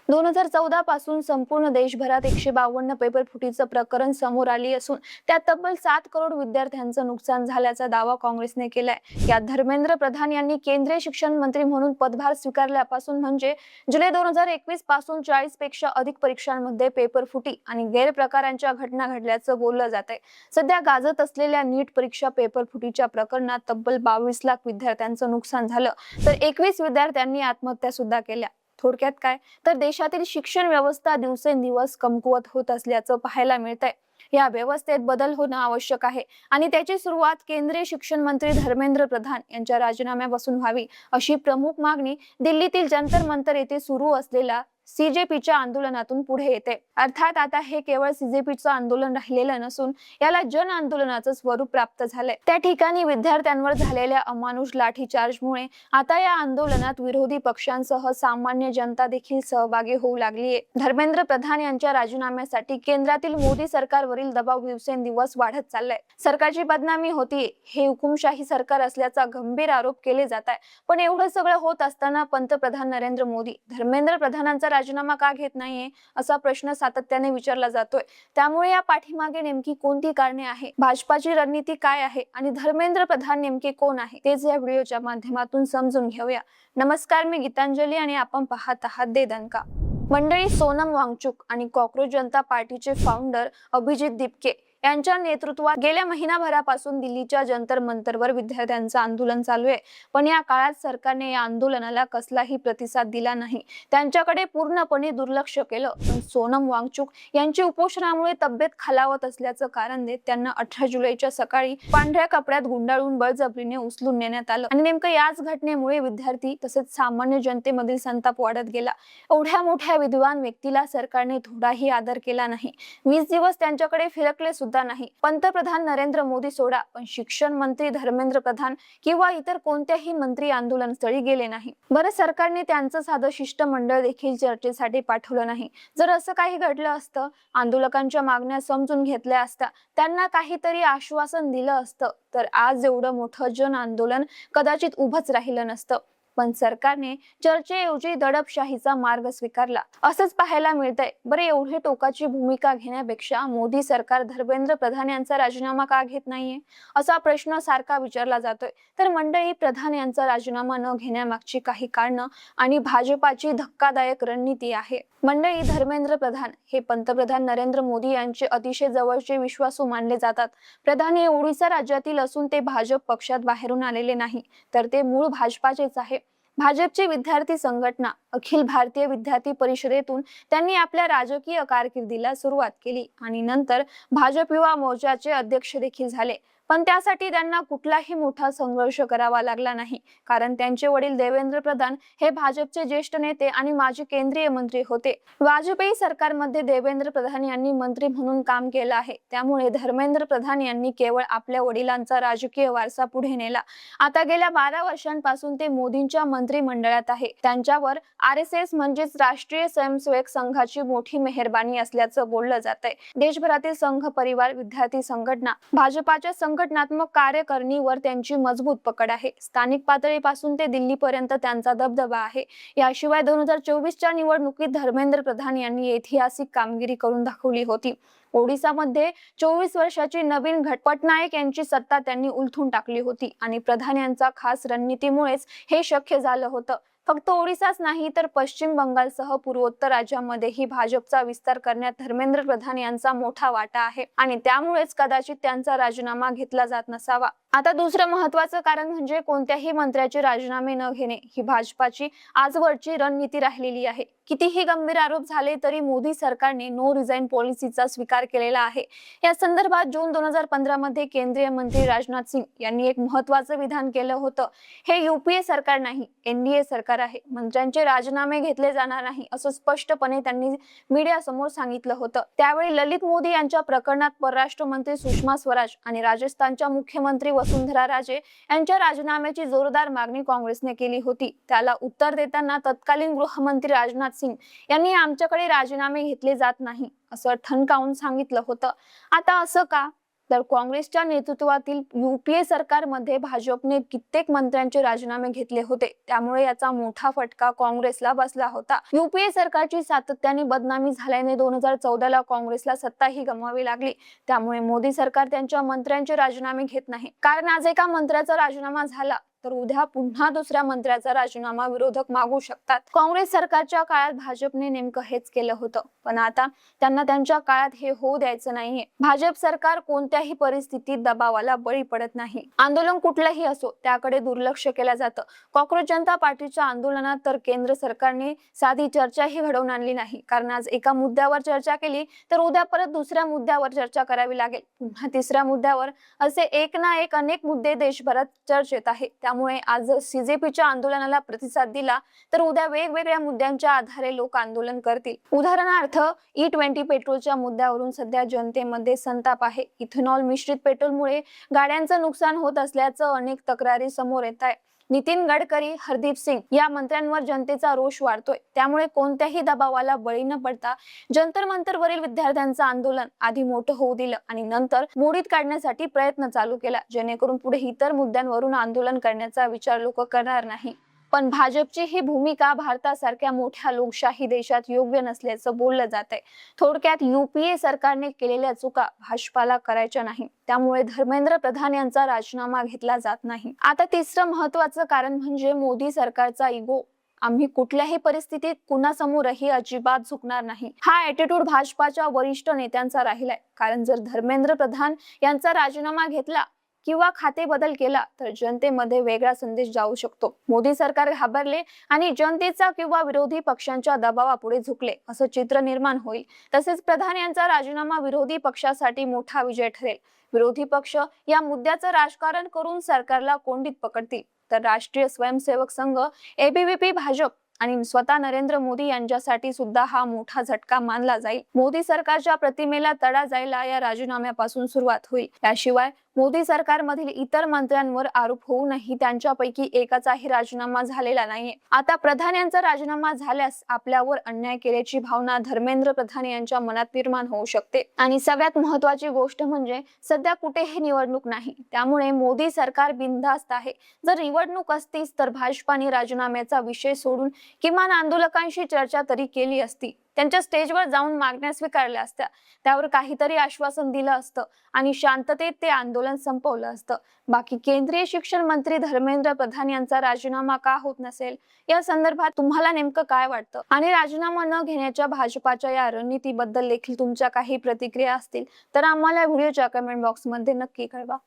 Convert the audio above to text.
2014 पासून संपूर्ण देशभरात 152 पेपर फुटीचं प्रकरण समोर आली असून त्यात तब्बल 7 करोड विद्यार्थ्यांचं नुकसान झाल्याचा दावा काँग्रेसने केलाय। यात धर्मेंद्र प्रधान यांनी केंद्रीय शिक्षण मंत्री म्हणून पदभार स्वीकारल्यापासून म्हणजे जुलै 2021 पासून 40 पेक्षा अधिक परीक्षांमध्ये पेपर फुटी आणि गैरप्रकारांच्या घटना घडल्याचं बोललं जात आहे। सध्या गाजत असलेल्या नीट परीक्षा पेपर फुटीच्या प्रकरणात तब्बल 22 लाख विद्यार्थ्यांचं नुकसान झालं, तर 21 विद्यार्थ्यांनी आत्महत्या सुद्धा केल्या। थोडक्यात काय तर देशातील शिक्षण व्यवस्था दिवसेंदिवस कमकुवत होत असल्याचं पाहायला मिळतंय। या व्यवस्थेत बदल होणं आवश्यक आहे आणि त्याची सुरुवात केंद्रीय शिक्षण मंत्री धर्मेंद्र प्रधान यांच्या राजीनाम्यापासून व्हावी, अशी प्रमुख मागणी दिल्लीतील जंतर मंतर येथे सुरू असलेल्या सीजेपीच्या आंदोलनातून पुढे येते। अर्थात आता हे केवळ सीजेपीचं आंदोलन राहिलेलं नसून याला जन आंदोलनाचं स्वरूप प्राप्त झालंय। त्या ठिकाणी विद्यार्थ्यांवर झालेल्या अमानुष लाठीचार्जमुळे आता या आंदोलनात विरोधी पक्षांसह सामान्य जनता देखील सहभागी होऊ लागलीये। धर्मेंद्र प्रधान यांच्या राजीनाम्यासाठी केंद्रातील मोदी सरकारवरील दबाव दिवसेंदिवस वाढत चाललाय। सरकारची बदनामी होतीये, हे हुकुमशाही सरकार असल्याचा गंभीर आरोप केले जात आहे। पण एवढं सगळं होत असताना पंतप्रधान नरेंद्र मोदी धर्मेंद्र प्रधानांचा राजीनामा का घेत नाहीये असा प्रश्न सातत्याने विचारला जातोय। त्यामुळे या पाठीमागे नेमकी कोणती कारणे आहे, भाजपाची रणनीती काय आहे आणि धर्मेंद्र प्रधान नेमके कोण आहे, तेच या व्हिडिओच्या माध्यमातून समजून घेऊया। नमस्कार, मी गीतांजली आणि आपण पाहत आहात दे दणका। मंडळी, सोनम वांगचुक आणि कॉकरोच जनता पार्टीचे फाउंडर अभिजित दीपके यांच्या नेतृत्वात गेल्या महिनाभरापासून दिल्लीच्या जंतर मंतरवर विद्यार्थ्यांचं आंदोलन चालू आहे। पण या काळात सरकारने या आंदोलनाला कसलाही प्रतिसाद दिला नाही, त्यांच्याकडे पूर्णपणे दुर्लक्ष केलं। पण सोनम वांगचुक यांची उपोषणामुळे तब्येत खालावत असल्याचं कारण देत त्यांना 18 जुलैच्या सकाळी पांढऱ्या कपड्यात गुंडाळून बळजबरीने उचलून नेण्यात आलं आणि नेमकं याच घटनेमुळे विद्यार्थी तसेच सामान्य जनतेमधील संताप वाढत गेला। एवढ्या मोठ्या विद्वान व्यक्तीला सरकारने थोडाही आदर केला नाही। 20 दिवस त्यांच्याकडे फिरकले नाही। पंतप्रधान नरेंद्र मोदी सोडा, पण शिक्षण मंत्री धर्मेंद्र प्रधान किंवा इतर कोणत्याही मंत्री आंदोलनस्थळी गेले नाही। बरं, सरकारने त्यांचं साधं शिष्टमंडळ देखील चर्चेसाठी पाठवलं नाही। जर असं काही घडलं असतं, आंदोलकांच्या मागण्या समजून घेतल्या असत्या, त्यांना काहीतरी आश्वासन दिलं असतं, तर आज एवढं मोठं जन आंदोलन कदाचित उभंच राहिलं नसतं। पण सरकारने चर्चेऐवजी दडपशाहीचा मार्ग स्वीकारला, असंच पाहायला मिळतंय। बरे, एवढी टोकाची भूमिका घेण्यापेक्षा मोदी सरकार धर्मेंद्र प्रधान यांचा राजीनामा का घेत नाहीये असा प्रश्न सारखा विचारला जातोय। तर मंडळी, प्रधान यांचा राजीनामा न घेण्यामागची काही कारणं आणि भाजपाची धक्कादायक रणनीती आहे। मंडळी, धर्मेंद्र प्रधान हे पंतप्रधान नरेंद्र मोदी यांचे अतिशय जवळचे विश्वासू मानले जातात। प्रधान हे ओडिशा राज्यातील असून ते भाजप पक्षात बाहेरून आलेले नाही, तर ते मूळ भाजपाचेच आहे। भाजपची विद्यार्थी संघटना अखिल भारतीय विद्यार्थी परिषदेतून त्यांनी आपल्या राजकीय कारकिर्दीला सुरुवात केली आणि नंतर भाजप युवा मोर्चाचे अध्यक्ष देखील झाले। पण त्यासाठी त्यांना कुठलाही मोठा संघर्ष करावा लागला नाही, कारण त्यांचे वडील देवेंद्र प्रधान हे भाजपचे ज्येष्ठ नेते आणि माजी केंद्रीय मंत्री होते। वाजपेयी सरकारमध्ये देवेंद्र प्रधान यांनी मंत्री म्हणून काम केलं आहे, त्यामुळे धर्मेंद्र प्रधान यांनी केवळ आपल्या वडिलांचा राजकीय वारसा पुढे नेला। आता गेल्या 12 वर्षांपासून ते मोदींच्या मंत्रिमंडळात आहे। त्यांच्यावर RSS म्हणजेच राष्ट्रीय स्वयंसेवक संघाची मोठी मेहरबानी असल्याचं बोललं जातंय। देशभरातील संघ परिवार, विद्यार्थी संघटना, भाजपाच्या संघटनात्मक कार्यकारिणीवर त्यांची मजबूत पकड आहे। स्थानिक पातळीपासून ते दिल्लीपर्यंत त्यांचा दबदबा आहे। याशिवाय 2024च्या निवडणुकीत धर्मेंद्र प्रधान यांनी ऐतिहासिक कामगिरी करून दाखवली होती। ओडिसामध्ये 24 वर्षाची नवीन पटनायक यांची सत्ता त्यांनी उलथून टाकली होती आणि प्रधान यांच्या खास रणनीतीमुळेच हे शक्य झालं होतं। फक्त ओडिसाच नाही, तर पश्चिम बंगालसह पूर्वोत्तर राज्यांमध्येही भाजपचा विस्तार करण्यात धर्मेंद्र प्रधान यांचा मोठा वाटा आहे आणि त्यामुळेच कदाचित त्यांचा राजीनामा घेतला जात नसावा। आता दुसरं महत्त्वाचं कारण म्हणजे कोणत्याही मंत्र्याचे राजीनामे न घेणे ही भाजपाची आजवरची रणनीती राहिलेली आहे। कितीही गंभीर आरोप झाले तरी मोदी सरकारने नो रिझाइन पॉलिसीचा स्वीकार केलेला आहे। या संदर्भात जून 2015 मध्ये केंद्रीय मंत्री राजनाथ सिंग यांनी एक महत्त्वाचं विधान केलं होतं। हे UPA सरकार नाही, NDA सरकार आहे। मंत्र्यांचे राजीनामे घेतले जाणार नाही असं स्पष्टपणे त्यांनी मीडिया समोर सांगितलं होतं। त्यावेळी ललित मोदी यांच्या प्रकरणात परराष्ट्र मंत्री सुषमा स्वराज आणि राजस्थानच्या मुख्यमंत्री वसुंधरा राजे यांच्या राजीनाम्याची जोरदार मागणी काँग्रेसने केली होती। त्याला उत्तर देताना तत्कालीन गृहमंत्री राजनाथ सिंग यांनी आमच्याकडे राजीनामे घेतले जात नाही असं ठणकावून सांगितलं होतं। आता असं का? तर काँग्रेसच्या नेतृत्वातील युपीए सरकारमध्ये भाजपने कित्येक मंत्र्यांचे राजीनामे घेतले होते, त्यामुळे याचा मोठा फटका काँग्रेसला बसला होता. युपीए सरकारची सातत्याने बदनामी झाल्याने 2014ला काँग्रेसला सत्ताही गमवावी लागली. त्यामुळे मोदी सरकार त्यांच्या मंत्र्यांचे राजीनामे घेत नाही. कारण आज एका मंत्र्याचा राजीनामा झाला तर उद्या पुन्हा दुसऱ्या मंत्र्याचा राजीनामा विरोधक मागू शकतात. काँग्रेस सरकारच्या काळात भाजपने नेमकं हेच केलं होतं, पण आता त्यांना त्यांच्या काळात हे होऊ द्यायचं नाहीये. भाजप सरकार कोणत्याही परिस्थितीत दबावाला बळी पडत नाही. आंदोलन कुठलंही असो त्याकडे दुर्लक्ष केलं जातं. कॉक्रोच जनता पार्टीच्या आंदोलनात तर केंद्र सरकारने साधी चर्चाही घडवून आणली नाही. कारण आज एका मुद्द्यावर चर्चा केली तर उद्या परत दुसऱ्या मुद्द्यावर चर्चा करावी लागेल, पुन्हा तिसऱ्या मुद्द्यावर, असे एक ना एक अनेक मुद्दे देशभरात चर्चेत आहेत. त्यामुळे आज सीजेपीच्या आंदोलनाला प्रतिसाद दिला तर उद्या वेगवेगळ्या मुद्द्यांच्या आधारे लोक आंदोलन करतील. उदाहरणार्थ E20 पेट्रोलच्या मुद्द्यावरून सध्या जनतेमध्ये संताप आहे. इथेनॉल मिश्रित पेट्रोलमुळे गाड्यांचं नुकसान होत असल्याचं अनेक तक्रारी समोर येत आहे. नितीन गडकरी, हरदीप सिंग या मंत्र्यांवर जनतेचा रोष वाढतोय. त्यामुळे कोणत्याही दबावाला बळी न पडता जंतर मंतरवरील विद्यार्थ्यांचं आंदोलन आधी मोठं होऊ दिलं आणि नंतर मोडीत काढण्यासाठी प्रयत्न चालू केला, जेणेकरून पुढे इतर मुद्द्यांवरून आंदोलन करण्याचा विचार लोक करणार नाही. पण भाजपची ही भूमिका भारतासारख्या मोठ्या लोकशाही देशात योग्य नसल्याचं बोललं जात आहे. थोडक्यात युपीए सरकारने केलेल्या चुका भाजपाला करायच्या नाही. त्यामुळे धर्मेंद्र प्रधान यांचा राजीनामा घेतला जात नाही. आता तिसरं महत्वाचं कारण म्हणजे मोदी सरकारचा इगो. आम्ही कुठल्याही परिस्थितीत कुणासमोरही अजिबात झुकणार नाही, हा ऍटिट्यूड भाजपाच्या वरिष्ठ नेत्यांचा राहिलाय. कारण जर धर्मेंद्र प्रधान यांचा राजीनामा घेतला किंवा खाते बदल केला तर जनतेमध्ये वेगळा संदेश जाऊ शकतो. मोदी सरकार घाबरले आणि जनतेचा किंवा विरोधी पक्षांच्या दबावापुढे झुकले असं चित्र निर्माण होईल. तसेच प्रधान यांचा राजीनामा विरोधी पक्षासाठी मोठा विजय ठरेल. विरोधी पक्ष या मुद्द्याचं राजकारण करून सरकारला कोंडीत पकडतील, तर राष्ट्रीय स्वयंसेवक संघ, एबीव्हीपी, भाजप आणि स्वतः नरेंद्र मोदी यांच्यासाठी सुद्धा हा मोठा झटका मानला जाईल. मोदी सरकारच्या प्रतिमेला तडा जायला या राजीनाम्यापासून सुरुवात होईल. याशिवाय मोदी सरकारमधील इतर मंत्र्यांवर आरोप होऊनही त्यांच्यापैकी एकाचाही राजीनामा झालेला नाहीये. आता प्रधान यांचा राजीनामा झाल्यास आपल्यावर अन्याय केल्याची भावना धर्मेंद्र प्रधान यांच्या मनात निर्माण होऊ शकते. आणि सगळ्यात महत्वाची गोष्ट म्हणजे सध्या कुठेही निवडणूक नाही, त्यामुळे मोदी सरकार बिनधास्त आहे. जर निवडणूक असतीच तर भाजपाने राजीनाम्याचा विषय सोडून किमान आंदोलकांशी चर्चा तरी केली असती. त्यांच्या स्टेजवर जाऊन मागण्या स्वीकारल्या असत्या, त्यावर काहीतरी आश्वासन दिलं असतं आणि शांततेत ते आंदोलन संपवलं असतं. बाकी केंद्रीय शिक्षण मंत्री धर्मेंद्र प्रधान यांचा राजीनामा का होत नसेल या संदर्भात तुम्हाला नेमकं काय वाटतं? आणि राजीनामा न घेण्याच्या भाजपाच्या या रणनीतीबद्दल देखील तुमच्या काही प्रतिक्रिया असतील तर आम्हाला व्हिडिओच्या कमेंट बॉक्समध्ये नक्की कळवा.